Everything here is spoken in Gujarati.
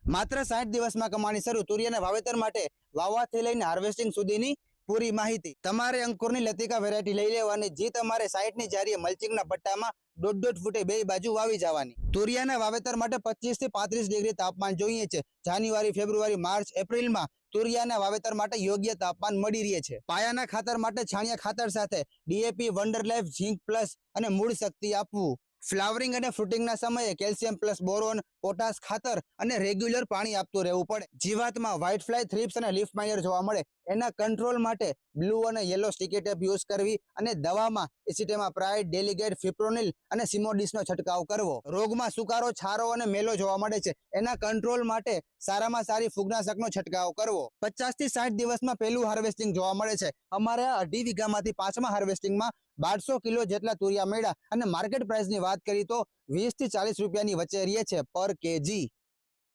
માત્ર 60 દિવસમાં કમાણી શરૂ। તુરિયાના વાવેતર માટે વાવવાથી લઈને હાર્વેસ્ટિંગ સુધીની પૂરી માહિતી। તમારે અંકુરની લતિકા વેરાયટી લઈ લેવાની, જે તમારે 60 ની જારીએ મલ્ચિંગના પટ્ટામાં 1.5 ફૂટે બે બાજુ વાવી જવાની। તુરિયાના વાવેતર માટે 25 થી 35 ડિગ્રી તાપમાન જોઈએ છે। જાન્યુઆરી, ફેબ્રુઆરી, માર્ચ, એપ્રિલમાં તુરિયાના વાવેતર માટે યોગ્ય તાપમાન મળી રહે છે। પાયાના ખાતર માટે છાણિયા ખાતર સાથે ડીએપી, વન્ડર લાઈફ, ઝીંક પ્લસ અને મૂળ શક્તિ આપવું। ફ્લાવરિંગ અને ફ્રૂટિંગના સમયે કેલ્શિયમ પ્લસ બોરોન, પોટાશ ખાતર અને રેગ્યુલર પાણી આપતું રહેવું પડે। જીવાતમાં વ્હાઇટ ફ્લાય, થ્રિપ્સ અને લીફ માઇનર જોવા મળે, એના કંટ્રોલ માટે બ્લુ અને યલો સ્ટીકી ટેપ યુઝ કરવી અને દવામાં એસિટેમા પ્રાઇડ, ડેલિગેટ, ફિપ્રોનિલ અને સિમોડિસનો છંટકાવ કરવો। રોગમાં સુકારો, છારો અને મેલો જોવા મળે છે, એના કંટ્રોલ માટે સારામાં સારી ફૂગનાશકનો છંટકાવ કરવો। 50 થી 60 દિવસમાં પહેલું હાર્વેસ્ટિંગ જોવા મળે છે। અમારે 2.5 વીઘામાંથી 5મા હાર્વેસ્ટિંગમાં 1200 કિલો જેટલા તુરિયા મળ્યા અને માર્કેટ પ્રાઇસની વાત કરી તો 20 થી 40 રૂપિયાની વચ્ચે રહે છે પર કેજી।